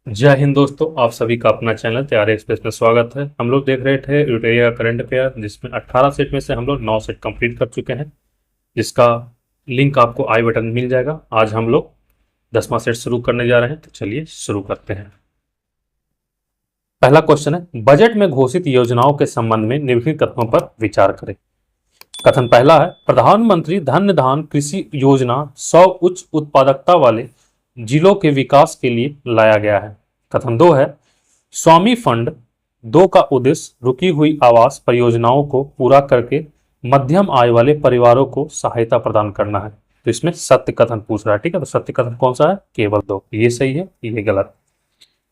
जय हिंद दोस्तों, आप सभी का अपना चैनल तैयारी एक्सप्रेस में स्वागत है। हम लोग देख रहे थे यूटेरिया करंट अफेयर, जिसमें 18 सेट में से हम लोग 9 सेट कंप्लीट कर चुके हैं, जिसका लिंक आपको आई बटन में मिल जाएगा। आज हम लोग 10वां सेट शुरू करने जा रहे हैं, तो चलिए शुरू करते हैं। पहला क्वेश्चन है, बजट में घोषित योजनाओं के संबंध में निम्नलिखित कथनों पर विचार करें। कथन पहला है, प्रधानमंत्री धन्य धान कृषि योजना 100 उच्च उत्पादकता वाले जिलों के विकास के लिए लाया गया है। कथन 2 है, स्वामी फंड 2 का उद्देश्य रुकी हुई आवास परियोजनाओं को पूरा करके मध्यम आय वाले परिवारों को सहायता प्रदान करना है। तो इसमें सत्य कथन पूछ रहा है, ठीक है। तो सत्य कथन कौन सा है? केवल 2। ये सही है, ये गलत।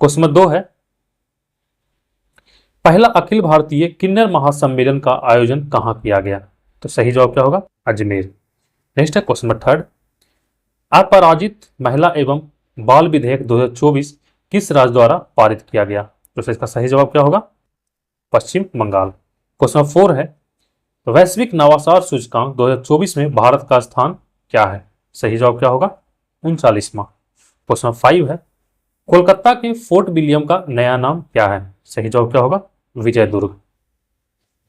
क्वेश्चन नंबर 2 है, पहला अखिल भारतीय किन्नर महासम्मेलन का आयोजन कहां किया गया? तो सही जवाब क्या होगा? अजमेर। नेक्स्ट है क्वेश्चन नंबर 3, अपराजित महिला एवं बाल विधेयक 2024 किस राज्य द्वारा पारित किया गया? तो इसका सही जवाब क्या होगा? पश्चिम बंगाल। क्वेश्चन नंबर 4 है, वैश्विक नवाचार सूचकांक 2024 में भारत का स्थान क्या है? सही जवाब क्या होगा? 39वां। क्वेश्चन नंबर 5 है, कोलकाता के फोर्ट विलियम का नया नाम क्या है? सही जवाब क्या होगा? विजय दुर्ग।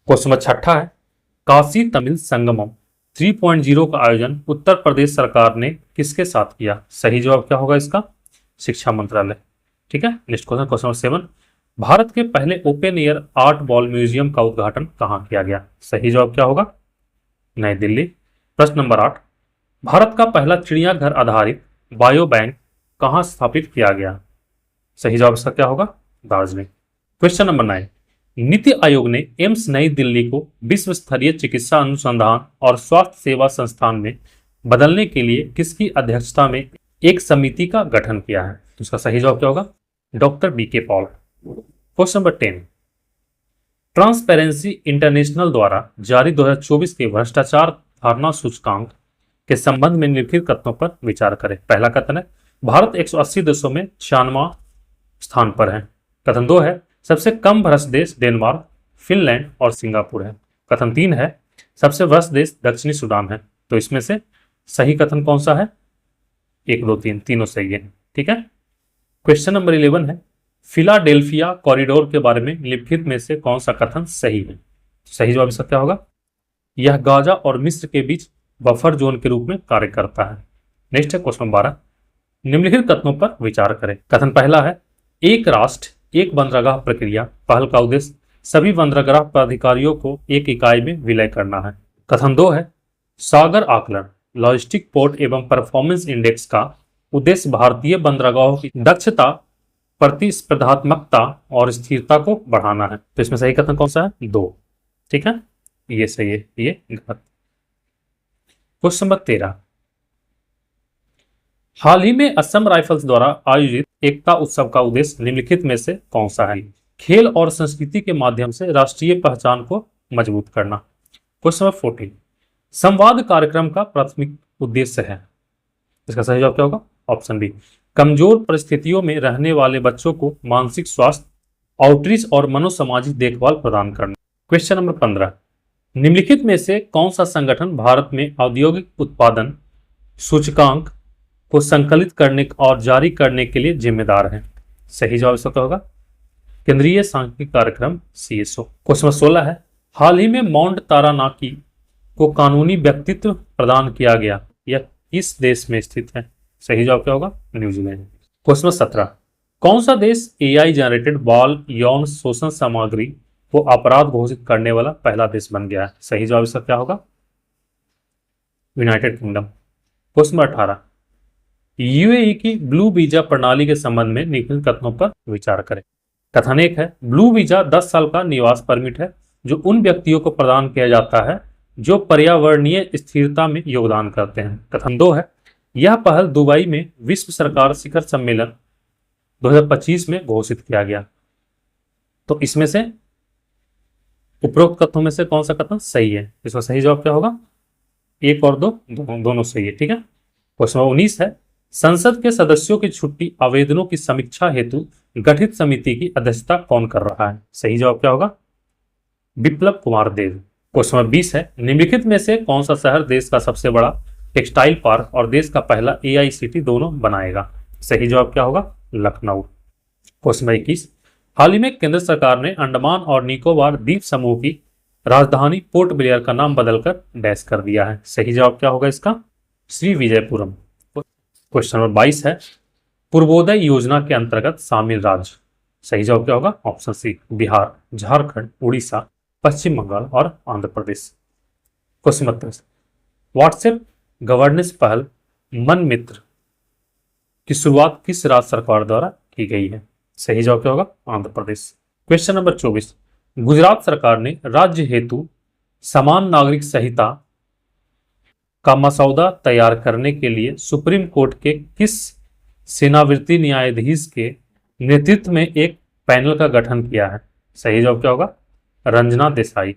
क्वेश्चन नंबर 6 है, काशी तमिल संगमम 3.0 का आयोजन उत्तर प्रदेश सरकार ने किसके साथ किया? सही जवाब क्या होगा इसका? शिक्षा मंत्रालय। ठीक है। Next question, question number 7, Bharat के पहले open air art ball museum का उद्घाटन कहां किया गया? सही जवाब क्या होगा? नई दिल्ली। प्रश्न नंबर 8, भारत का पहला चिड़ियाघर आधारित बायो बैंक कहां स्थापित किया गया? सही जवाब इसका क्या होगा? दार्जिलिंग। क्वेश्चन नंबर 9, नीति आयोग ने एम्स नई दिल्ली को विश्व स्तरीय चिकित्सा अनुसंधान और स्वास्थ्य सेवा संस्थान में बदलने के लिए किसकी अध्यक्षता में एक समिति का गठन किया है? तो इसका सही जवाब क्या होगा? Doctor BK Paul. Question number 10, transparency international द्वारा जारी 2024 के भ्रष्टाचार धारणा सूचकांक के संबंध में निम्नलिखित कथनों पर विचार करें। पहला कथन है, भारत 180 देशों में 96वां स्थान पर है। कथन 2 है, सबसे कम भ्रष्ट देश डेनमार्क, फिनलैंड और सिंगापुर है। कथन 3 है, सबसे भ्रष्ट देश दक्षिणी सूडान है। तो इसमें से सही कथन कौन सा है? 1, 2, 3 तीनों सही है। ठीक है। क्वेश्चन नंबर 11 है, फिलाडेल्फिया कॉरिडोर के बारे में निम्नलिखित में से कौन सा कथन सही है? सही जवाब इसका क्या होगा? यह गाजा और मिस्र के बीच बफर जोन के रूप में कार्य करता है। नेक्स्ट है क्वेश्चन 12, निम्नलिखित कथनों पर विचार करें। कथन पहला है, एक राष्ट्र एक बंदरगाह प्रक्रिया पहल का उद्देश्य सभी बंदरगाह प्राधिकारियों को एक इकाई में विलय करना है। कथन 2 है, सागर आकलन लॉजिस्टिक पोर्ट एवं परफॉर्मेंस इंडेक्स का उद्देश्य भारतीय बंदरगाहों की दक्षता, प्रतिस्पर्धात्मकता और स्थिरता को बढ़ाना है। तो इसमें सही कथन कौन सा है? 2। ठीक है, ये सही है, ये गलत। क्वेश्चन नंबर 13, हाल ही में असम राइफल्स द्वारा आयोजित एकता उत्सव का उद्देश्य निम्नलिखित में से कौन सा है? खेल और संस्कृति के माध्यम से राष्ट्रीय पहचान को मजबूत करना। क्वेश्चन नंबर 14, संवाद कार्यक्रम का प्राथमिक उद्देश्य है। इसका सही जवाब क्या होगा? ऑप्शन बी, कमजोर परिस्थितियों में रहने वाले बच्चों को मानसिक स्वास्थ्य, आउटरीच और मनोसामाजिक देखभाल प्रदान करना। क्वेश्चन नंबर 15, निम्नलिखित में से कौन सा संगठन भारत में औद्योगिक उत्पादन सूचकांक को संकलित करने और जारी करने के लिए जिम्मेदार है? सही जवाब इसका क्या होगा? केंद्रीय सांख्यिकी कार्यक्रम CSO। क्वेश्चन नंबर 16 है, हाल ही में माउंट तारानाकी को कानूनी व्यक्तित्व प्रदान किया गया, यह किस देश में स्थित है? सही जवाब क्या होगा? न्यूजीलैंड। क्वेश्चन नंबर 17, कौन सा देश AI जनरेटेड बाल यौन शोषण सामग्री को अपराध घोषित करने वाला पहला देश बन गया है? सही जवाब इसका क्या होगा? United kingdom. Question number 18, UAE की ब्लू वीजा प्रणाली के संबंध में निम्नलिखित कथनों पर विचार करें। कथन 1 है, ब्लू वीजा 10 साल का निवास परमिट है जो उन व्यक्तियों को प्रदान किया जाता है जो पर्यावरणीय स्थिरता में योगदान करते हैं। कथन 2 है, यह पहल दुबई में विश्व सरकार शिखर सम्मेलन 2025 में घोषित किया गया। तो इसमें से उपरोक्त कथनों में से कौन सा कथन सही है? इसका सही जवाब क्या होगा? 1 और 2 दोनों सही है। ठीक है। क्वेश्चन 19 है, संसद के सदस्यों की छुट्टी आवेदनों की समीक्षा हेतु गठित समिति की अध्यक्षता कौन कर रहा है? सही जवाब क्या होगा? बिप्लब कुमार देव। क्वेश्चन नंबर 20 है, निम्नलिखित में से कौन सा शहर देश का सबसे बड़ा टेक्सटाइल पार्क और देश का पहला AICT दोनों बनाएगा? सही जवाब क्या होगा? लखनऊ। क्वेश्चन नंबर 21, हाल ही में केंद्र सरकार ने अंडमान और निकोबार द्वीप समूह की राजधानी पोर्ट ब्लेयर का नाम बदलकर डैश कर दिया है। सही जवाब क्या होगा इसका? श्री विजयपुरम। क्वेश्चन नंबर 22 है, पूर्वोदय योजना के अंतर्गत शामिल राज्य। सही जवाब क्या होगा? ऑप्शन सी, बिहार, झारखंड, उड़ीसा, पश्चिम बंगाल और Andhra Pradesh. Question number 23, WhatsApp governance पहल मन मित्र की शुरुआत किस राज्य सरकार द्वारा की गई है? सही जवाब क्या होगा? आंध्र प्रदेश। क्वेश्चन नंबर 24, गुजरात सरकार ने राज्य हेतु समान नागरिक संहिता का मसौदा तैयार करने के लिए सुप्रीम कोर्ट के किस सेवानिवृत्त न्यायाधीश के नेतृत्व में एक पैनल का गठन किया है? सही जवाब क्या होगा? रंजना देसाई।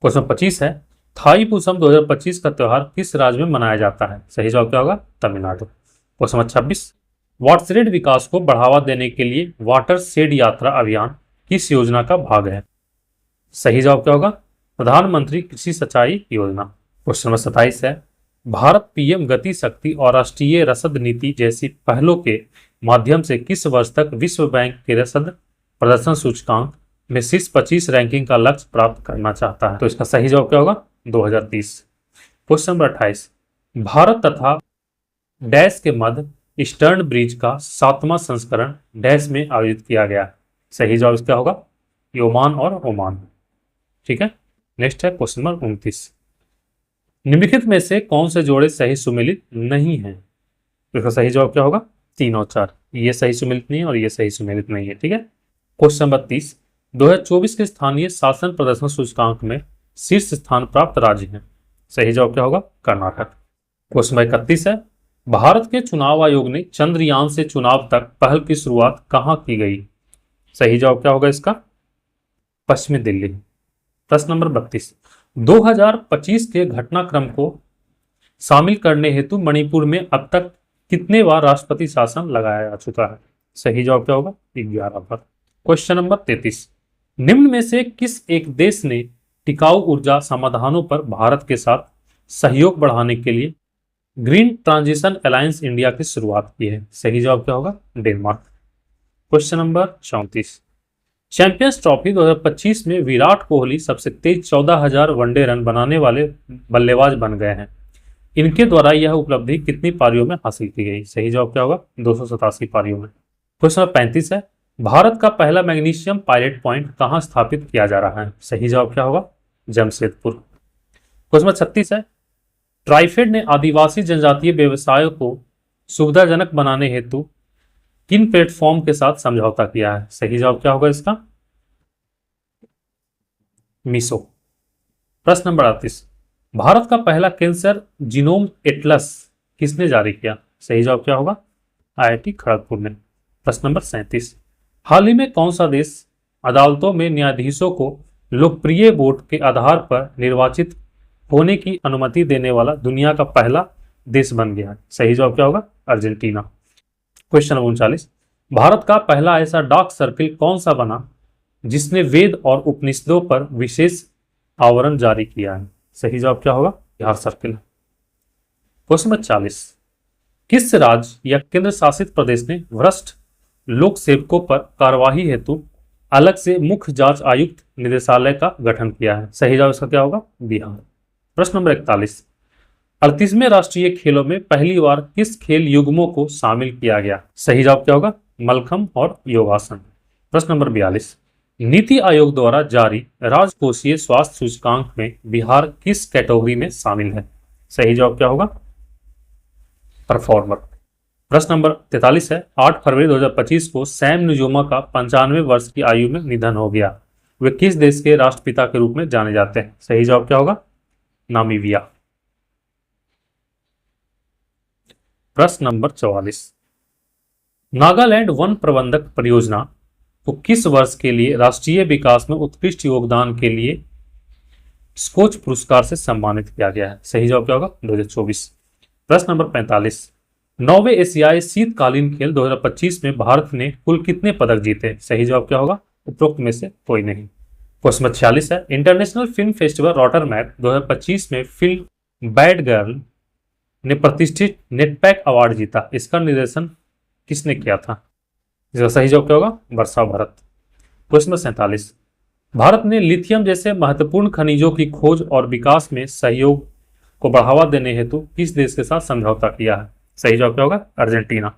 क्वेश्चन 25 है, थाई पुसम 2025 का त्योहार किस राज्य में मनाया जाता है? सही जवाब क्या होगा? तमिलनाडु। क्वेश्चन 26, वाटरशेड विकास को बढ़ावा देने के लिए वाटर शेड यात्रा अभियान किस योजना का भाग है? सही जवाब क्या होगा? प्रधानमंत्री कृषि सिंचाई योजना। क्वेश्चन नंबर 27 है, भारत पीएम गति शक्ति और राष्ट्रीय रसद नीति जैसी पहलों के माध्यम से किस वर्ष तक विश्व बैंक के रसद प्रदर्शन सूचकांक में शीर्ष 25 रैंकिंग का लक्ष्य प्राप्त करना चाहता है? तो इसका सही जवाब क्या होगा? 2030। क्वेश्चन नंबर 28, भारत तथा डैश के मध्य ईस्टर्न ब्रिज का 7वां संस्करण डैश में आयोजित किया गया। सही जवाब क्या होगा? ओमान और ओमान। ठीक है, नेक्स्ट है क्वेश्चन नंबर 29, निम्नलिखित में से कौन से जोड़े सही सुमेलित नहीं है? तो इसका सही जवाब क्या होगा? 3 और 4। ये सही सुमेलित नहीं है और ये सही सुमेलित नहीं है। ठीक है, क्वेश्चन नंबर 30, 2024 के स्थानीय शासन प्रदर्शन सूचकांक में शीर्ष स्थान प्राप्त राज्य है। सही जवाब क्या होगा? कर्नाटक। क्वेश्चन नंबर 31 है, भारत के चुनाव आयोग ने चंद्रयान से चुनाव तक पहल की शुरुआत कहां की गई? सही जवाब क्या होगा इसका? पश्चिमी दिल्ली। प्रश्न नंबर 32, 2025 के घटनाक्रम को शामिल करने हेतु मणिपुर में अब तक कितने बार राष्ट्रपति शासन लगाया जा चुका है? सही जवाब क्या होगा? 11 बार। क्वेश्चन नंबर 33, निम्न में से किस एक देश ने टिकाऊ ऊर्जा समाधानों पर भारत के साथ सहयोग बढ़ाने के लिए ग्रीन ट्रांजिशन अलायंस इंडिया की शुरुआत की है? सही जवाब क्या होगा? Denmark. Question number 34, champions trophy 2025 में विराट कोहली सबसे तेज 14,000 वनडे रन बनाने वाले बल्लेबाज बन गए हैं। इनके द्वारा यह उपलब्धि कितनी पारियों में हासिल की गई? सही जवाब क्या होगा? 287 पारियों में। क्वेश्चन नंबर 35 है, भारत का पहला मैग्नीशियम पायलट पॉइंट कहां स्थापित किया जा रहा है? सही जवाब क्या होगा? जमशेदपुर। क्वेश्चन नंबर 36 है, ट्राइफेड ने आदिवासी जनजातीय व्यवसायों को सुविधाजनक बनाने हेतु किन प्लेटफॉर्म के साथ समझौता किया है? सही जवाब क्या होगा इसका? मीसो। प्रश्न नंबर 38, भारत का पहला कैंसर जीनोम एटलस किसने जारी किया? सही जवाब क्या होगा? आईआईटी खड़गपुर ने। प्रश्न नंबर 37, हाल ही में कौन सा देश अदालतों में न्यायाधीशों को लोकप्रिय वोट के आधार पर निर्वाचित होने की अनुमति देने वाला दुनिया का पहला देश बन गया है? सही जवाब क्या होगा? अर्जेंटीना। क्वेश्चन नंबर 39, भारत का पहला ऐसा डाक सर्किल कौन सा बना जिसने वेद और उपनिषदों पर विशेष आवरण जारी किया है? सही जवाब क्या होगा? बिहार सर्किल। क्वेश्चन नंबर 40, किस राज्य या केंद्र शासित प्रदेश ने भ्रष्ट लोक सेवकों पर कार्यवाही हेतु अलग से मुख्य जांच आयुक्त निदेशालय का गठन किया है? सही जवाब इसका क्या होगा? बिहार। प्रश्न नंबर 41, 38वें राष्ट्रीय खेलों में पहली बार किस खेल युग्मों को शामिल किया गया? सही जवाब क्या होगा? मलखंब और योगासन। प्रश्न नंबर 42, नीति आयोग द्वारा जारी राजकोषीय स्वास्थ्य सूचकांक में बिहार किस कैटेगरी में शामिल है? सही जवाब क्या होगा? परफॉर्मर। प्रश्न नंबर 43 है, 8 फरवरी 2025 को सैम नुजूमा का 95 वर्ष की आयु में निधन हो गया। वे किस देश के राष्ट्रपिता के रूप में जाने जाते हैं? सही जवाब क्या होगा? नामीबिया। प्रश्न नंबर 44, नागालैंड वन प्रबंधक परियोजना को किस वर्ष के लिए राष्ट्रीय विकास में उत्कृष्ट योगदान के लिए स्कोच पुरस्कार से सम्मानित किया गया है? सही जवाब क्या होगा? 2024। प्रश्न नंबर 45, 9वें एशियाई शीतकालीन खेल 2025 में भारत ने कुल कितने पदक जीते? सही जवाब क्या होगा? उपरोक्त में से कोई नहीं। क्वेश्चन नंबर 46 है, इंटरनेशनल फिल्म फेस्टिवल रॉटरमैक 2025 में फिल्म बैड गर्ल ने प्रतिष्ठित नेटपैक अवार्ड जीता। इसका निर्देशन किसने किया था? इसका सही जवाब क्या होगा? वर्षा भरत। क्वेश्चन नंबर 47, भारत ने लिथियम जैसे महत्वपूर्ण खनिजों की खोज और विकास में सहयोग को बढ़ावा देने हेतु किस देश के साथ समझौता किया है? सही जवाब क्या होगा? अर्जेंटीना।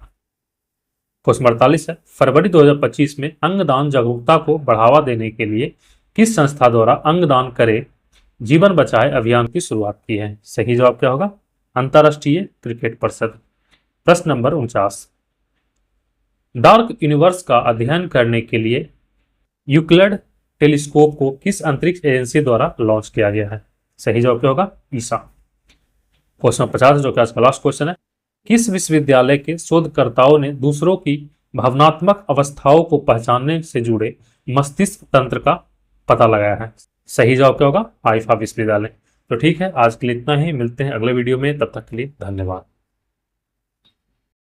क्वेश्चन 48 है, फरवरी 2025 में अंगदान जागरूकता को बढ़ावा देने के लिए किस संस्था द्वारा अंगदान करे जीवन बचाए अभियान की शुरुआत की है? सही जवाब क्या होगा? अंतर्राष्ट्रीय क्रिकेट परिषद। प्रश्न नंबर 49, डार्क यूनिवर्स का अध्ययन करने के लिए यूक्लिड टेलीस्कोप को किस अंतरिक्ष एजेंसी द्वारा लॉन्च किया गया है? सही जवाब क्या होगा? ईसा। क्वेश्चन 50 जो कि आज का लास्ट क्वेश्चन है, किस विश्वविद्यालय के शोधकर्ताओं ने दूसरों की भावनात्मक अवस्थाओं को पहचानने से जुड़े मस्तिष्क तंत्र का पता लगाया है? सही जवाब क्या होगा? आईफा विश्वविद्यालय। तो ठीक है, आज के लिए इतना ही, मिलते हैं अगले वीडियो में, तब तक के लिए धन्यवाद।